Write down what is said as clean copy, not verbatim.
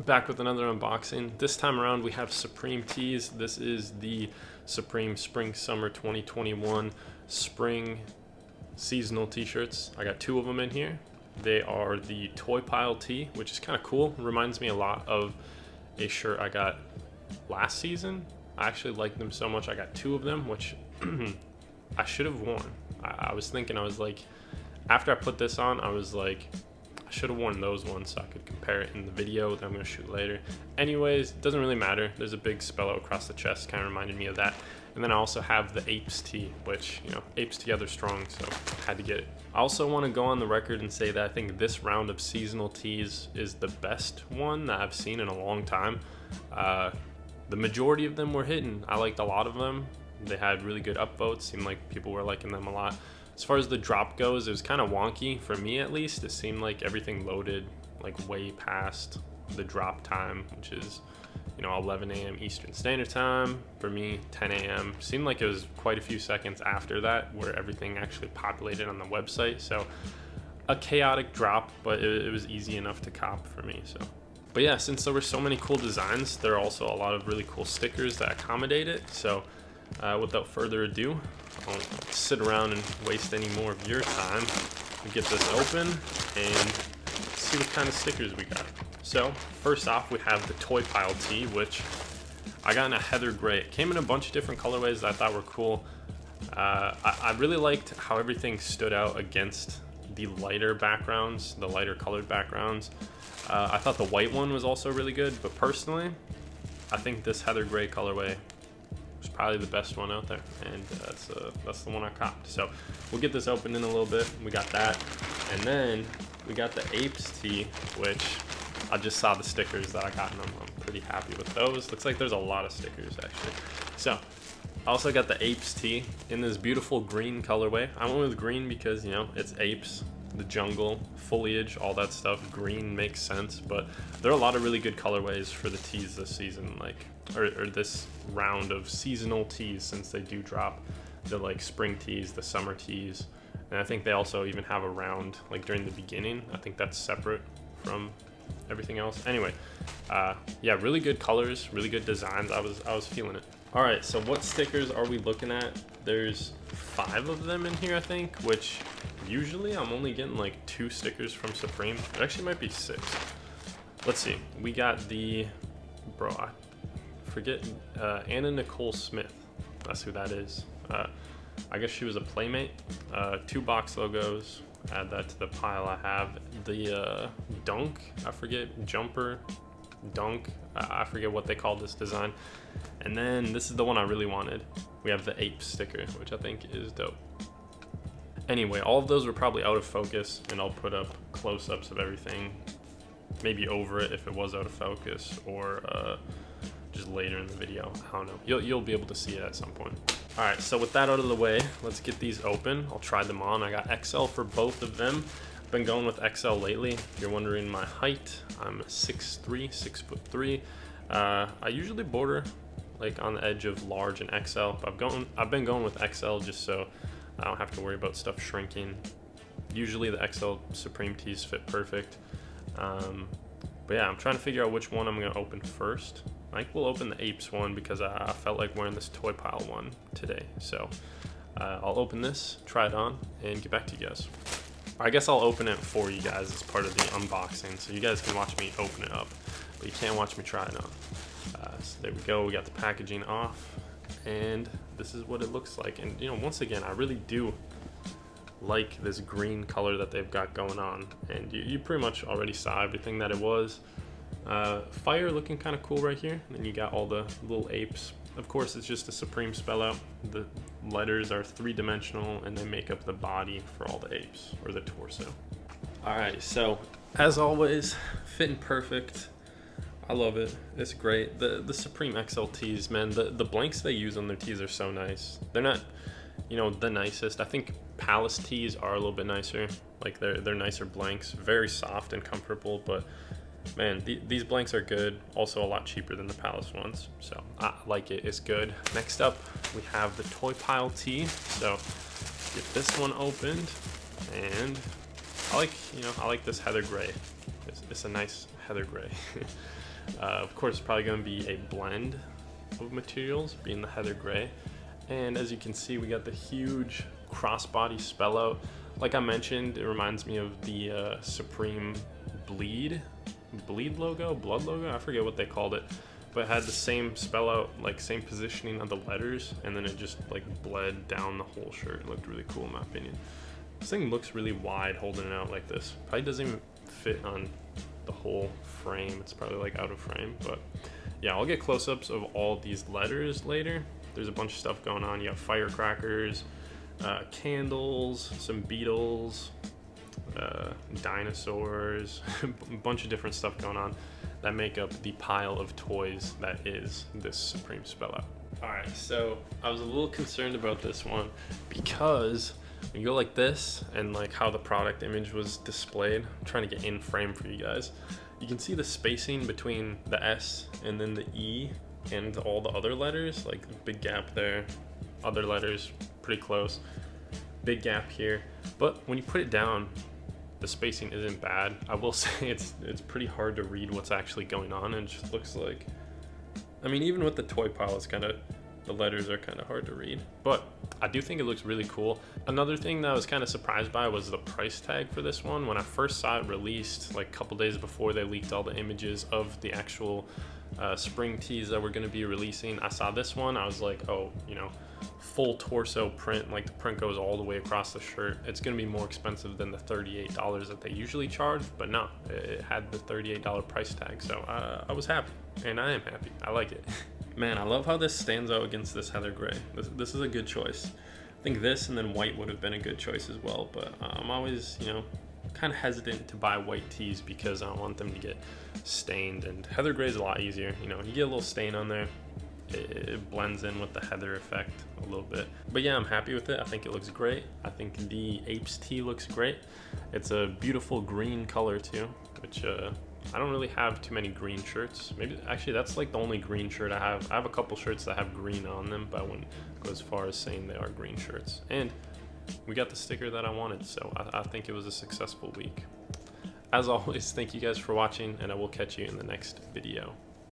Back with another unboxing. This time around we have Supreme tees. This is the Supreme Spring Summer 2021 Spring seasonal t-shirts. I got two of them in here. They are the Toy Pile tee, which is kind of cool. Reminds me a lot of a shirt I got last season. I actually like them so much. I got two of them, which I should have worn. I was thinking, I was like, after I put this on, I was like, I should have worn those ones so I could compare it in the video that I'm going to shoot later. Anyways, it doesn't really matter. There's a big spell out across the chest, kind of reminded me of that. And then I also have the Apes tee, which, you know, Apes together strong, so I had to get it. I also want to go on the record and say that I think this round of seasonal tees is the best one that I've seen in a long time. The majority of them were hitting. I liked a lot of them. They had really good upvotes. Seemed like people were liking them a lot. As far as the drop goes, it was kind of wonky for me, at least. It seemed like everything loaded like way past the drop time, which is, you know, 11 a.m. Eastern Standard Time. For me, 10 a.m. Seemed like it was quite a few seconds after that where everything actually populated on the website. So a chaotic drop, but it was easy enough to cop for me. So, but yeah, since there were so many cool designs, there are also a lot of really cool stickers that accommodate it. So without further ado, I won't sit around and waste any more of your time. We get this open and see what kind of stickers we got. So first off, we have the Toy Pile tee, which I got in a heather gray. It came in a bunch of different colorways that I thought were cool. I really liked how everything stood out against the lighter backgrounds, the lighter colored backgrounds. I thought the white one was also really good, but personally, I think this heather gray colorway was probably the best one out there, and that's the one I copped. So we'll get this opened in a little bit. We got that, and then we got the Apes tee, which I just saw the stickers that I got in them. I'm pretty happy with those. Looks like there's a lot of stickers actually. So I also got the Apes tee in this beautiful green colorway. I went with green because, you know, it's apes, the jungle, foliage, all that stuff. Green makes sense, but there are a lot of really good colorways for the tees this season, like, or this round of seasonal tees, since they do drop the like spring tees, the summer tees, and I think they also even have a round like during the beginning. I think that's separate from everything else. Anyway, yeah, really good colors, really good designs. I was feeling it. All right, so what stickers are we looking at? There's 5 of them in here, I think, which usually I'm only getting like 2 stickers from Supreme. It actually might be 6. Let's see. We got the, bro, I forget, Anna Nicole Smith. That's who that is. I guess she was a Playmate. 2 box logos. Add that to the pile I have. The dunk, I forget, jumper, dunk, I forget what they call this design. And then this is the one I really wanted. We have the Apes sticker, which I think is dope. Anyway, all of those were probably out of focus, and I'll put up close-ups of everything, maybe over it if it was out of focus, or just later in the video. I don't know. You'll be able to see it at some point. All right, so with that out of the way, let's get these open. I'll try them on. I got XL for both of them. Been going with XL lately. If you're wondering my height, I'm 6'3", 6'3". I usually border like on the edge of large and XL, but I've been going with XL just so I don't have to worry about stuff shrinking. Usually the XL Supreme tees fit perfect. But yeah, I'm trying to figure out which one I'm gonna open first. I think we'll open the Apes one because I felt like wearing this Toy Pile one today. So I'll open this, try it on, and get back to you guys. I guess I'll open it for you guys as part of the unboxing, so you guys can watch me open it up, but you can't watch me try it on. So there we go, we got the packaging off, and this is what it looks like. And you know, once again, I really do like this green color that they've got going on, and you pretty much already saw everything that it was. Fire looking kind of cool right here, and then you got all the little apes. Of course, it's just a Supreme spell out. The letters are 3-dimensional, and they make up the body for all the apes, or the torso. All right, so as always, fitting perfect. I love it. It's great. The Supreme XL tees, man, the blanks they use on their tees are so nice. They're not, you know, the nicest. I think Palace tees are a little bit nicer. Like they're nicer blanks, very soft and comfortable, but man, these blanks are good. Also a lot cheaper than the Palace ones, so I like it. It's good. Next up, we have the Toy Pile tee. So get this one opened, and I like this heather gray. It's a nice heather gray. Of course, it's probably going to be a blend of materials, being the heather gray. And as you can see, we got the huge crossbody spell out. Like I mentioned, it reminds me of the Supreme bleed logo, blood logo, I forget what they called it, but it had the same spell out, like same positioning of the letters, and then it just like bled down the whole shirt. It looked really cool in my opinion. This thing looks really wide holding it out like this. Probably doesn't even fit on the whole frame. It's probably like out of frame, but yeah, I'll get close-ups of all these letters later. There's a bunch of stuff going on. You have firecrackers, candles, some beetles, dinosaurs, a bunch of different stuff going on that make up the pile of toys that is this Supreme spell out. Alright, so I was a little concerned about this one because when you go like this and like how the product image was displayed, I'm trying to get in frame for you guys. You can see the spacing between the S and then the E and all the other letters, like big gap there, other letters pretty close, big gap here. But when you put it down, the spacing isn't bad. I will say it's pretty hard to read what's actually going on, and it just looks like, I mean, even with the toy pile, it's kind of, the letters are kind of hard to read, but I do think it looks really cool. Another thing that I was kind of surprised by was the price tag for this one. When I first saw it released, like a couple days before they leaked all the images of the actual spring tees that we're going to be releasing, I saw this one, I was like, oh, you know, full torso print, like the print goes all the way across the shirt, it's going to be more expensive than the $38 that they usually charge. But no, it had the $38 price tag, so I was happy, and I am happy. I like it. Man, I love how this stands out against this heather gray. This is a good choice. I think this and then white would have been a good choice as well, but I'm always, you know, kind of hesitant to buy white tees because I don't want them to get stained, and heather gray is a lot easier. You know, you get a little stain on there, it blends in with the heather effect a little bit. But yeah, I'm happy with it. I think it looks great. I think the Apes tee looks great. It's a beautiful green color too, which I don't really have too many green shirts. Maybe actually that's like the only green shirt I have. I have a couple shirts that have green on them, but I wouldn't go as far as saying they are green shirts. And we got the sticker that I wanted, so I think it was a successful week. As always, thank you guys for watching, and I will catch you in the next video.